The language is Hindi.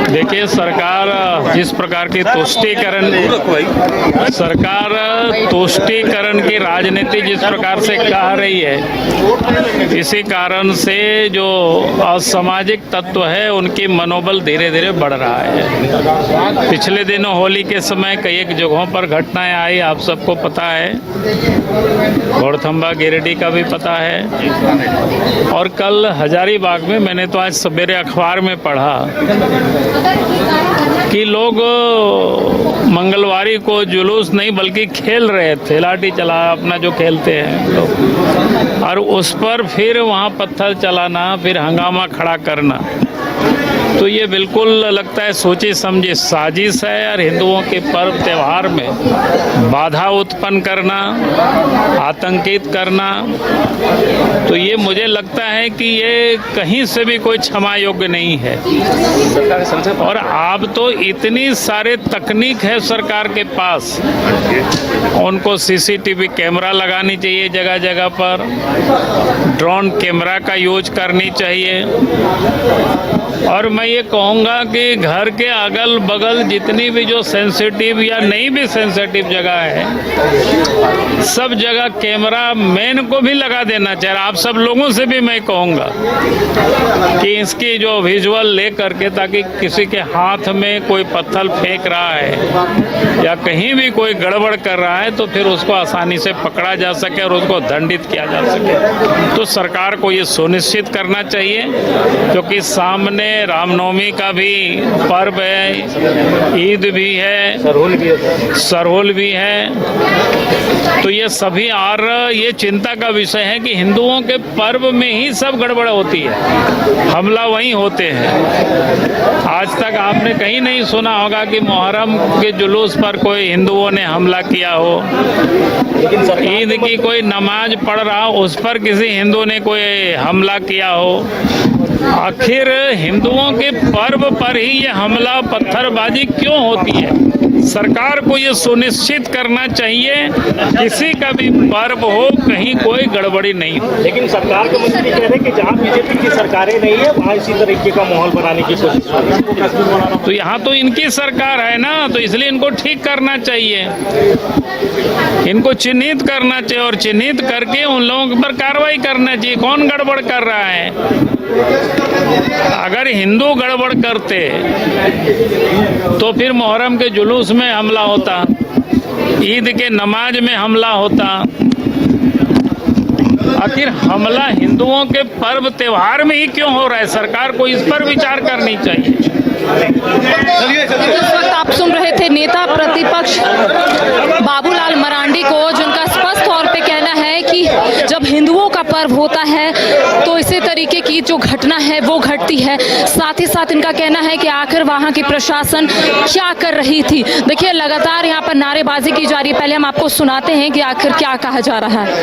देखिए, सरकार जिस प्रकार की तुष्टीकरण की राजनीति जिस प्रकार से कह रही है, इसी कारण से जो असामाजिक तत्व है उनकी मनोबल धीरे धीरे बढ़ रहा है। पिछले दिनों होली के समय कई एक जगहों पर घटनाएं आई, आप सबको पता है, घोड़थंबा गिरिडीह का भी पता है। और कल हजारीबाग में मैंने तो आज सवेरे अखबार में पढ़ा कि लोग मंगलवारी को जुलूस नहीं बल्कि खेल रहे थे, लाठी चला अपना जो खेलते हैं लोग, और उस पर फिर वहाँ पत्थर चलाना, फिर हंगामा खड़ा करना, तो ये बिल्कुल लगता है सोची समझी साजिश है। और हिंदुओं के पर्व त्यौहार में बाधा उत्पन्न करना, आतंकित करना, तो ये मुझे लगता है कि ये कहीं से भी कोई क्षमा योग्य नहीं है। और अब तो इतनी सारे तकनीक है सरकार के पास, उनको सीसीटीवी कैमरा लगानी चाहिए जगह जगह पर, ड्रोन कैमरा का यूज करनी चाहिए। और मैं ये कहूँगा कि घर के अगल बगल जितनी भी जो सेंसिटिव या नहीं भी सेंसिटिव जगह है, सब जगह कैमरा मैन को भी लगा देना चाहिए। आप सब लोगों से भी मैं कहूँगा कि इसकी जो विजुअल ले करके, ताकि किसी के हाथ में कोई पत्थर फेंक रहा है या कहीं भी कोई गड़बड़ कर रहा है तो फिर उसको आसानी से पकड़ा जा सके और उसको दंडित किया जा सके। तो सरकार को ये सुनिश्चित करना चाहिए, क्योंकि सामने रामनवमी का भी पर्व है, ईद भी है, सरहुल भी है, तो ये सभी, और ये चिंता का विषय है कि हिंदुओं के पर्व में ही सब गड़बड़ होती है, हमला वहीं होते हैं। आज तक आपने कहीं नहीं सुना होगा कि मुहर्रम के जुलूस पर कोई हिंदुओं ने हमला किया हो, ईद की कोई नमाज पढ़ रहा हो उस पर किसी हिंदू ने कोई हमला किया हो। आखिर हिंदुओं के पर्व पर ही ये हमला पत्थरबाजी क्यों होती है? सरकार को ये सुनिश्चित करना चाहिए किसी का भी पर्व हो कहीं कोई गड़बड़ी नहीं हो। लेकिन सरकार के मंत्री कह रहे हैं कि जहाँ बीजेपी की सरकारें नहीं है वहाँ इसी तरीके का माहौल बनाने की कोशिश कर रही है। तो यहाँ तो इनकी सरकार है ना, तो इसलिए इनको ठीक करना चाहिए, इनको चिन्हित करना चाहिए और चिन्हित करके उन लोगों पर कार्रवाई करना चाहिए कौन गड़बड़ कर रहा है। अगर हिंदू गड़बड़ करते तो फिर मुहर्रम के जुलूस में हमला होता, ईद के नमाज में हमला होता। आखिर हमला हिंदुओं के पर्व त्योहार में ही क्यों हो रहा है? सरकार को इस पर विचार करनी चाहिए। इस वक्त आप सुन रहे थे नेता प्रतिपक्ष बाबूलाल मरांडी को, जिनका स्पष्ट तौर पे कहना है कि जब हिंदुओं का पर्व होता है तो इसी तरीके की जो घटना है वो घटती है। साथ ही साथ इनका कहना है कि आखिर वहां की प्रशासन क्या कर रही थी। देखिए, लगातार यहाँ पर नारेबाजी की जा रही है। पहले हम आपको सुनाते हैं कि आखिर क्या कहा जा रहा है।